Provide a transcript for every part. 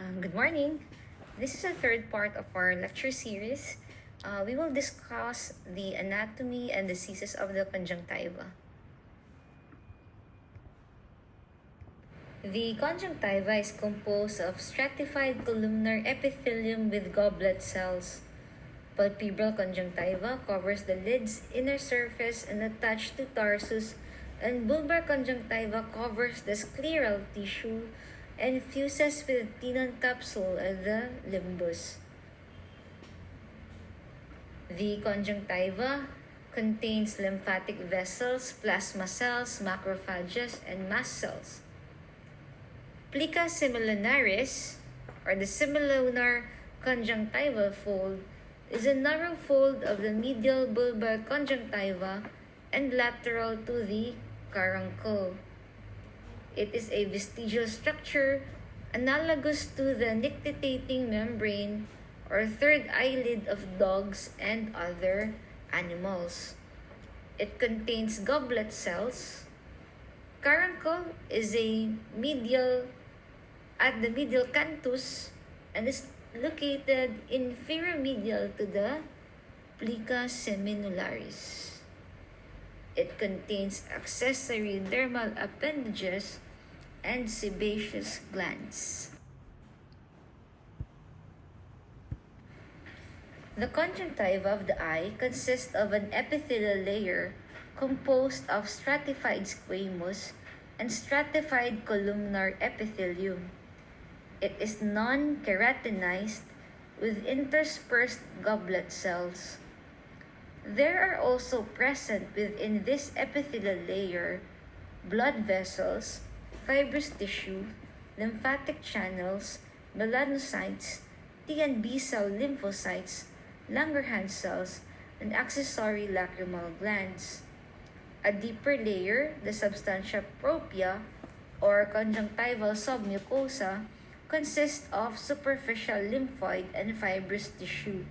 Good morning. This is the third part of our lecture series. We will discuss the anatomy and diseases of the conjunctiva. The conjunctiva is composed of stratified columnar epithelium with goblet cells. Palpebral conjunctiva covers the lid's inner surface and attached to tarsus, and bulbar conjunctiva covers the scleral tissue and fuses with the tenon capsule of the limbus. The conjunctiva contains lymphatic vessels, plasma cells, macrophages, and mast cells. Plica semilunaris, or the semilunar conjunctival fold, is a narrow fold of the medial bulbar conjunctiva and lateral to the caruncle. It is a vestigial structure analogous to the nictitating membrane or third eyelid of dogs and other animals. It contains goblet cells. Caruncle is at the medial canthus and is located inferior-medial to the plica seminularis. It contains accessory dermal appendages and sebaceous glands. The conjunctiva of the eye consists of an epithelial layer composed of stratified squamous and stratified columnar epithelium. It is non-keratinized with interspersed goblet cells. There are also present within this epithelial layer blood vessels, fibrous tissue, lymphatic channels, melanocytes, T and B cell lymphocytes, Langerhans cells, and accessory lacrimal glands. A deeper layer, the substantia propria, or conjunctival submucosa, consists of superficial lymphoid and fibrous tissue.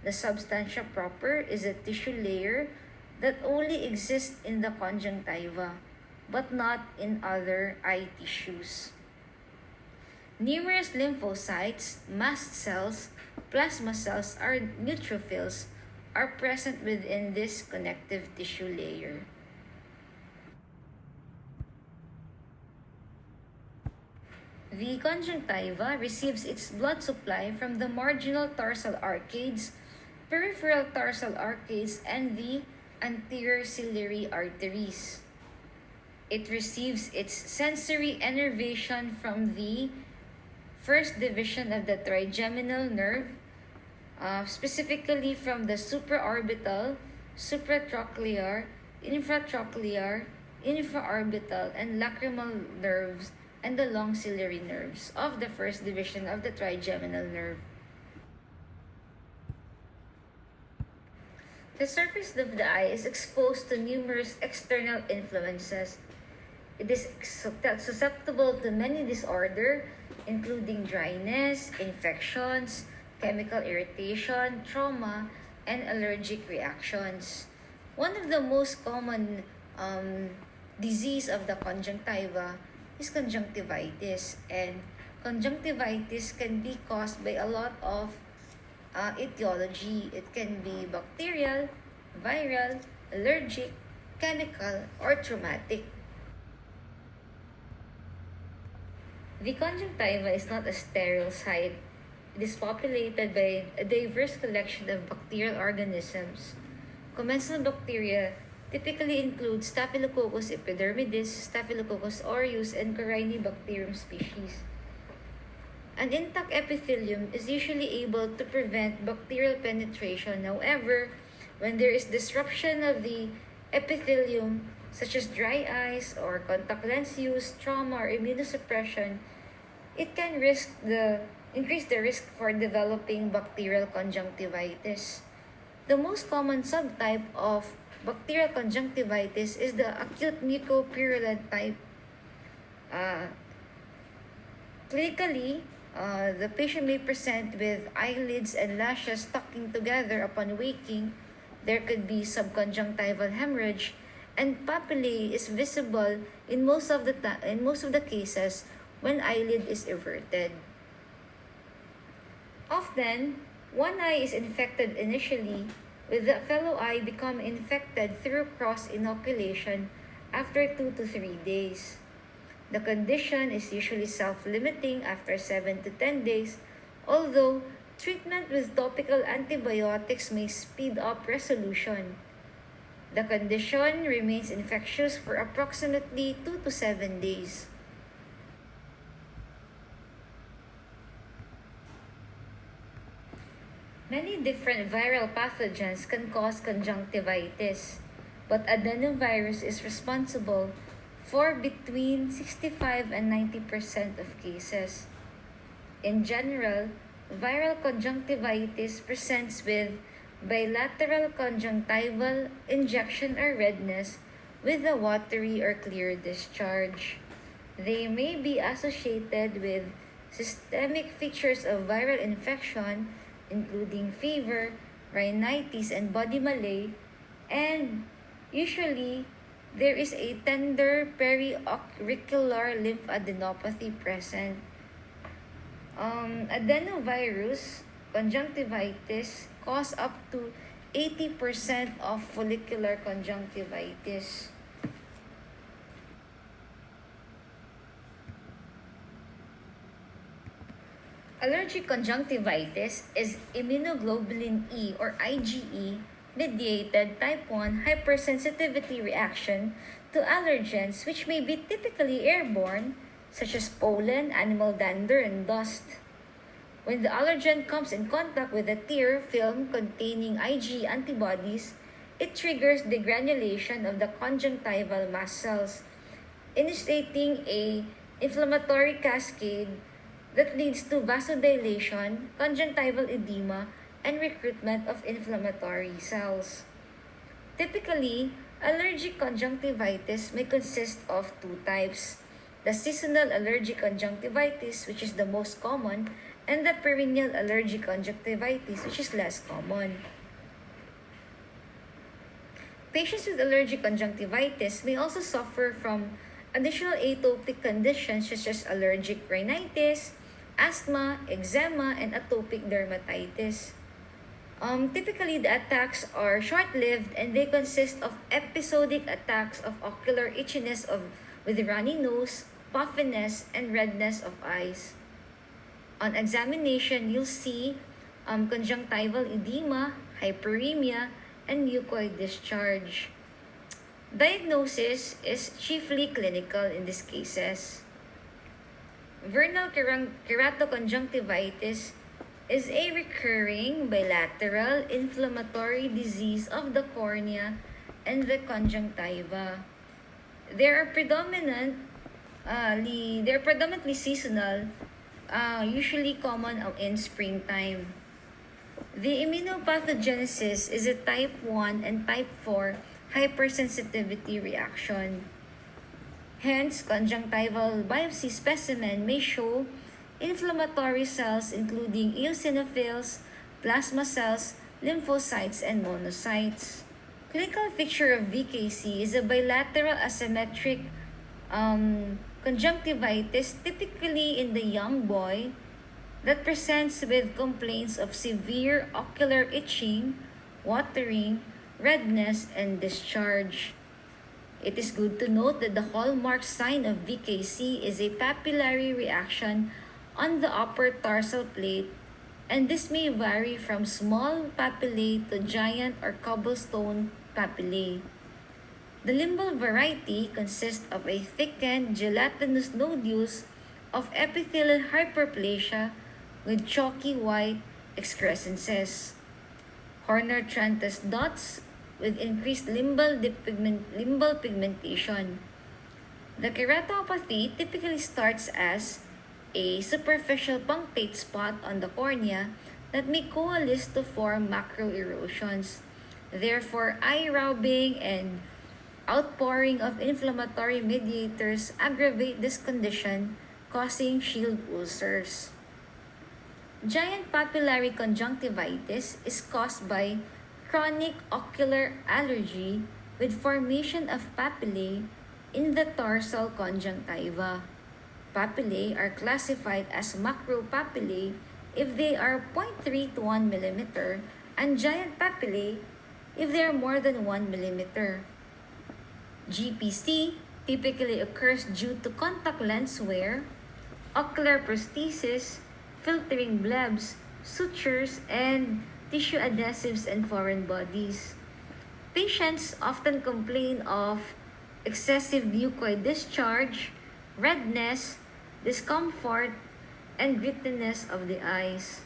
The substantia proper is a tissue layer that only exists in the conjunctiva, but not in other eye tissues. Numerous lymphocytes, mast cells, plasma cells, or neutrophils are present within this connective tissue layer. The conjunctiva receives its blood supply from the marginal tarsal arcades, peripheral tarsal arcades, and the anterior ciliary arteries. It receives its sensory innervation from the first division of the trigeminal nerve, specifically from the supraorbital, supratrochlear, infratrochlear, infraorbital, and lacrimal nerves, and the long ciliary nerves of the first division of the trigeminal nerve. The surface of the eye is exposed to numerous external influences. It is susceptible to many disorders, including dryness, infections, chemical irritation, trauma, and allergic reactions. One of the most common disease of the conjunctiva is conjunctivitis, and conjunctivitis can be caused by a lot of etiology. It can be bacterial, viral, allergic, chemical, or traumatic. The conjunctiva is not a sterile site. It is populated by a diverse collection of bacterial organisms. Commensal bacteria typically include Staphylococcus epidermidis, Staphylococcus aureus, and Corynebacterium species. An intact epithelium is usually able to prevent bacterial penetration. However, when there is disruption of the epithelium, such as dry eyes or contact lens use, trauma, or immunosuppression, it can increase the risk for developing bacterial conjunctivitis. The most common subtype of bacterial conjunctivitis is the acute mucopurulent type. Clinically, the patient may present with eyelids and lashes tucking together upon waking. There could be subconjunctival hemorrhage, and papillae is visible in most of the cases when eyelid is everted. Often, one eye is infected initially, with the fellow eye becoming infected through cross-inoculation after 2 to 3 days. The condition is usually self-limiting after 7 to 10 days, although treatment with topical antibiotics may speed up resolution. The condition remains infectious for approximately 2 to 7 days. Many different viral pathogens can cause conjunctivitis, but adenovirus is responsible for between 65 and 90% of cases. In general, viral conjunctivitis presents with bilateral conjunctival injection or redness with a watery or clear discharge. They may be associated with systemic features of viral infection, including fever, rhinitis, and body malaise, and usually there is a tender periauricular lymphadenopathy present. Adenovirus conjunctivitis cause up to 80% of follicular conjunctivitis. Allergic conjunctivitis is immunoglobulin E or IgE mediated type 1 hypersensitivity reaction to allergens which may be typically airborne, such as pollen, animal dander, and dust. When the allergen comes in contact with a tear film containing IgE antibodies, it triggers degranulation of the conjunctival mast cells, initiating a inflammatory cascade that leads to vasodilation, conjunctival edema, and recruitment of inflammatory cells. Typically, allergic conjunctivitis may consist of two types: the seasonal allergic conjunctivitis, which is the most common, and the perennial allergic conjunctivitis, which is less common. Patients with allergic conjunctivitis may also suffer from additional atopic conditions such as allergic rhinitis, asthma, eczema, and atopic dermatitis. Typically, the attacks are short-lived and they consist of episodic attacks of ocular itchiness with runny nose, puffiness, and redness of eyes. On examination, you'll see conjunctival edema, hyperemia, and mucoid discharge. Diagnosis is chiefly clinical in these cases. Vernal keratoconjunctivitis is a recurring bilateral inflammatory disease of the cornea and the conjunctiva. They are predominantly seasonal, usually common in springtime. The immunopathogenesis is a type 1 and type 4 hypersensitivity reaction. Hence, conjunctival biopsy specimen may show inflammatory cells including eosinophils, plasma cells, lymphocytes, and monocytes. Clinical picture of VKC is a bilateral asymmetric conjunctivitis, typically in the young boy, that presents with complaints of severe ocular itching, watering, redness, and discharge. It is good to note that the hallmark sign of VKC is a papillary reaction on the upper tarsal plate, and this may vary from small papillae to giant or cobblestone papillae. The limbal variety consists of a thickened gelatinous nodules of epithelial hyperplasia with chalky white excrescences. Horner Trantes dots with increased limbal pigmentation. The keratopathy typically starts as a superficial punctate spot on the cornea that may coalesce to form macroerosions. Therefore, eye rubbing and outpouring of inflammatory mediators aggravate this condition, causing shield ulcers. Giant papillary conjunctivitis is caused by chronic ocular allergy with formation of papillae in the tarsal conjunctiva. Papillae are classified as macropapillae if they are 0.3 to 1 millimeter, and giant papillae if they are more than 1 millimeter. GPC typically occurs due to contact lens wear, ocular prosthesis, filtering blebs, sutures, and tissue adhesives and foreign bodies. Patients often complain of excessive mucoid discharge, redness, discomfort, and grittiness of the eyes.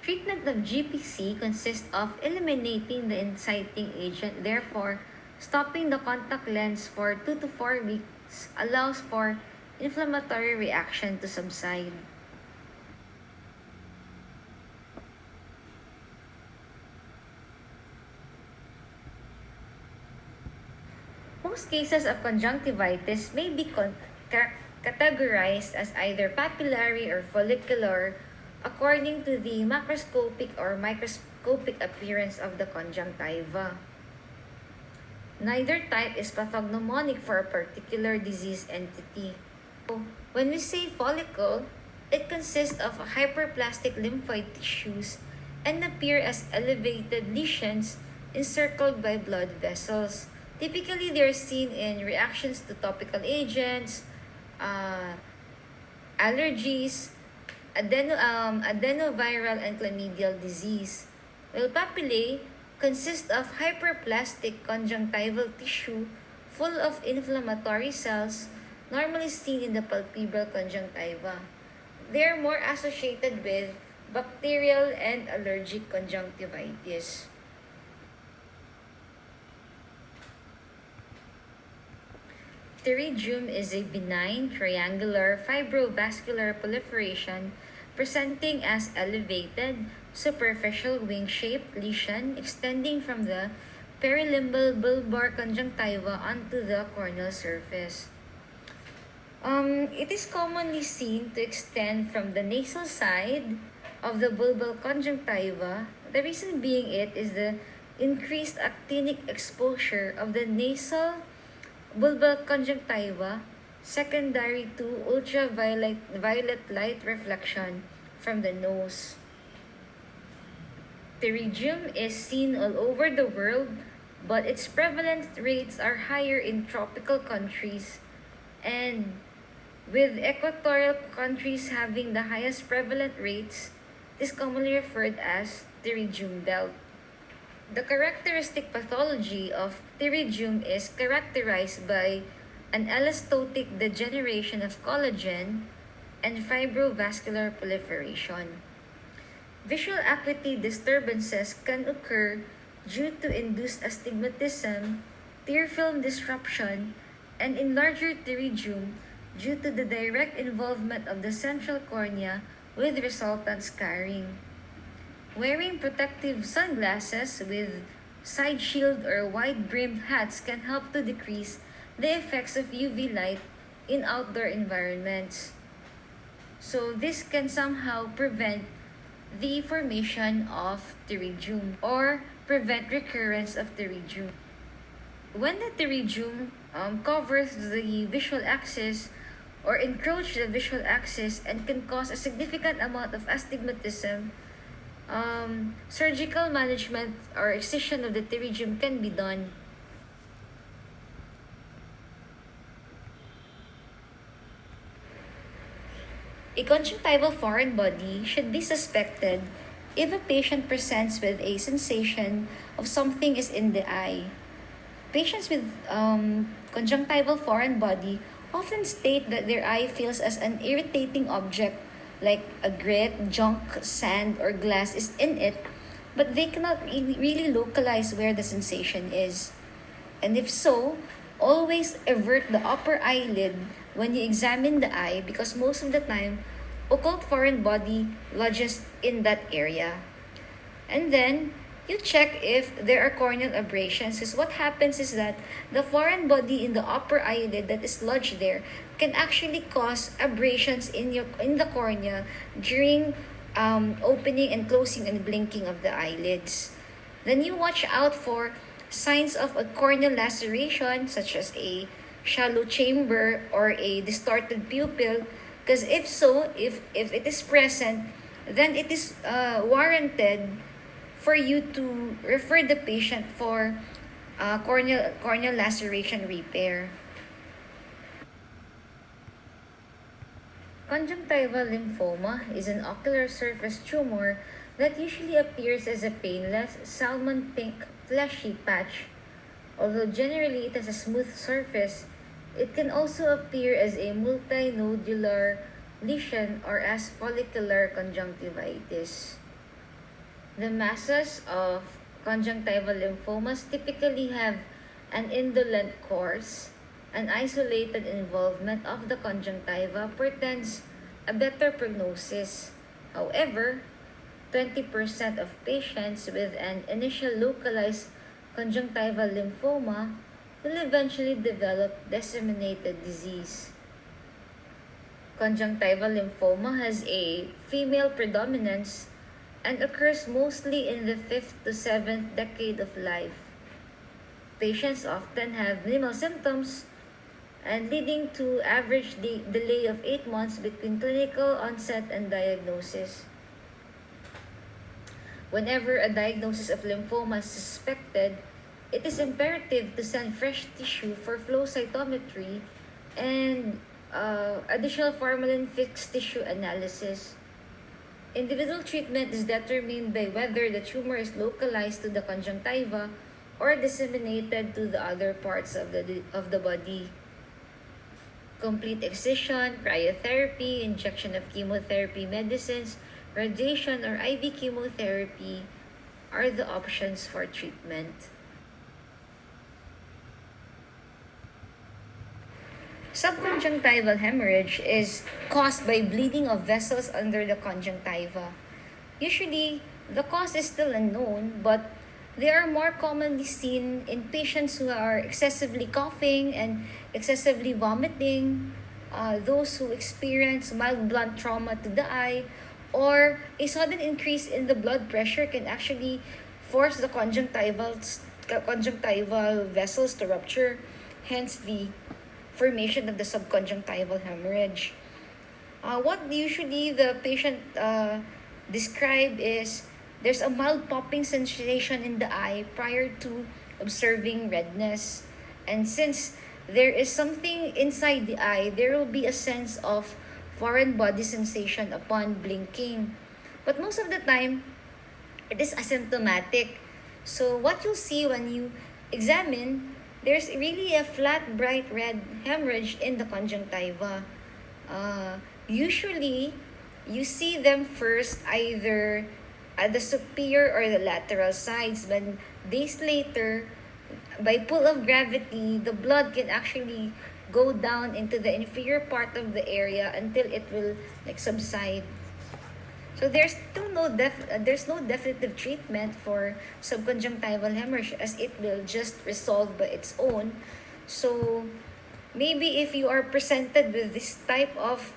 Treatment of GPC consists of eliminating the inciting agent, therefore, stopping the contact lens for 2 to 4 weeks allows for inflammatory reaction to subside. Most cases of conjunctivitis may be categorized as either papillary or follicular according to the macroscopic or microscopic appearance of the conjunctiva. Neither type is pathognomonic for a particular disease entity. When we say follicle, it consists of hyperplastic lymphoid tissues and appear as elevated lesions encircled by blood vessels. Typically, they are seen in reactions to topical agents, allergies, adenoviral and chlamydial disease. While papillae consist of hyperplastic conjunctival tissue full of inflammatory cells normally seen in the palpebral conjunctiva. They are more associated with bacterial and allergic conjunctivitis. Pterygium is a benign triangular fibrovascular proliferation presenting as elevated superficial wing-shaped lesion extending from the perilimbal bulbar conjunctiva onto the corneal surface. It is commonly seen to extend from the nasal side of the bulbar conjunctiva. The reason being it is the increased actinic exposure of the nasal bulbar conjunctiva secondary to ultraviolet light reflection from the nose. Pterygium is seen all over the world, but its prevalence rates are higher in tropical countries, and with equatorial countries having the highest prevalent rates, it is commonly referred as pterygium belt. The characteristic pathology of pterygium is characterized by an allostotic degeneration of collagen and fibrovascular proliferation. Visual acuity disturbances can occur due to induced astigmatism, tear film disruption, and in larger pterygium due to the direct involvement of the central cornea with resultant scarring. Wearing protective sunglasses with side shield or wide-brimmed hats can help to decrease the effects of UV light in outdoor environments. So this can somehow prevent the formation of pterygium or prevent recurrence of pterygium. When the pterygium covers the visual axis or encroach the visual axis and can cause a significant amount of astigmatism, surgical management or excision of the pterygium can be done. A conjunctival foreign body should be suspected if a patient presents with a sensation of something is in the eye. Patients with conjunctival foreign body often state that their eye feels as an irritating object like a grit, junk, sand, or glass is in it, but they cannot really localize where the sensation is. And if so, always avert the upper eyelid when you examine the eye because most of the time, occult foreign body lodges in that area. And then, you check if there are corneal abrasions because what happens is that the foreign body in the upper eyelid that is lodged there can actually cause abrasions in the cornea during opening and closing and blinking of the eyelids. Then you watch out for signs of a corneal laceration such as a shallow chamber or a distorted pupil because if it is present, then it is warranted for you to refer the patient for corneal laceration repair. Conjunctival lymphoma is an ocular surface tumor that usually appears as a painless, salmon pink, fleshy patch. Although generally it has a smooth surface, it can also appear as a multinodular lesion or as follicular conjunctivitis. The masses of conjunctival lymphomas typically have an indolent course. An isolated involvement of the conjunctiva portends a better prognosis. However, 20% of patients with an initial localized conjunctival lymphoma will eventually develop disseminated disease. Conjunctival lymphoma has a female predominance and occurs mostly in the 5th to 7th decade of life. Patients often have minimal symptoms and leading to average delay of 8 months between clinical onset and diagnosis. Whenever a diagnosis of lymphoma is suspected, it is imperative to send fresh tissue for flow cytometry and additional formalin-fixed tissue analysis. Individual treatment is determined by whether the tumor is localized to the conjunctiva or disseminated to the other parts of the body. Complete excision, cryotherapy, injection of chemotherapy medicines, radiation, or IV chemotherapy are the options for treatment. Subconjunctival hemorrhage is caused by bleeding of vessels under the conjunctiva. Usually, the cause is still unknown, but they are more commonly seen in patients who are excessively coughing and excessively vomiting, those who experience mild blunt trauma to the eye, or a sudden increase in the blood pressure can actually force the conjunctival vessels to rupture, hence the formation of the subconjunctival hemorrhage. What usually the patient describe is there's a mild popping sensation in the eye prior to observing redness. And since there is something inside the eye, there will be a sense of foreign body sensation upon blinking. But most of the time, it is asymptomatic. So what you'll see when you examine, there's really a flat, bright red hemorrhage in the conjunctiva. Usually, you see them first either at the superior or the lateral sides, but days later, by pull of gravity, the blood can actually go down into the inferior part of the area until it will subside. So there's no definitive treatment for subconjunctival hemorrhage as it will just resolve by its own. So maybe if you are presented with this type of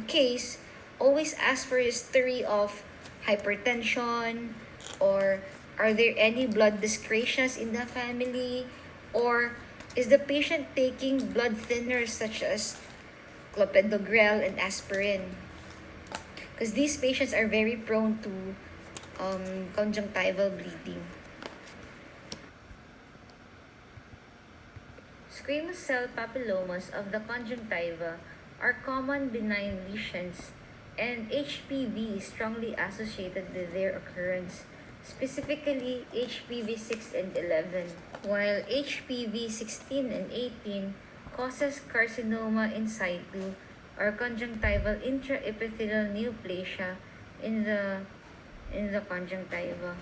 case, always ask for history of hypertension, or are there any blood dyscrasias in the family, or is the patient taking blood thinners such as clopidogrel and aspirin? Because these patients are very prone to conjunctival bleeding. Squamous cell papillomas of the conjunctiva are common benign lesions, and HPV is strongly associated with their occurrence, specifically HPV 6 and 11, while HPV 16 and 18 causes carcinoma in situ or conjunctival intraepithelial neoplasia in the conjunctiva.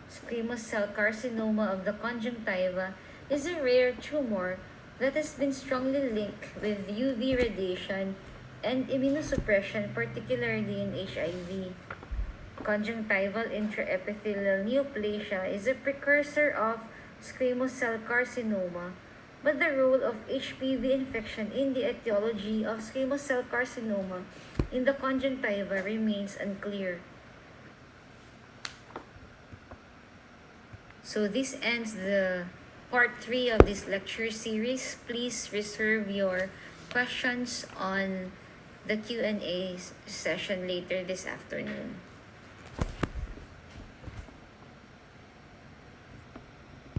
Squamous cell carcinoma of the conjunctiva is a rare tumor that has been strongly linked with UV radiation and immunosuppression, particularly in HIV. Conjunctival intraepithelial neoplasia is a precursor of squamous cell carcinoma, but the role of HPV infection in the etiology of squamous cell carcinoma in the conjunctiva remains unclear. So this ends the part 3 of this lecture series. Please reserve your questions on the Q&A session later this afternoon.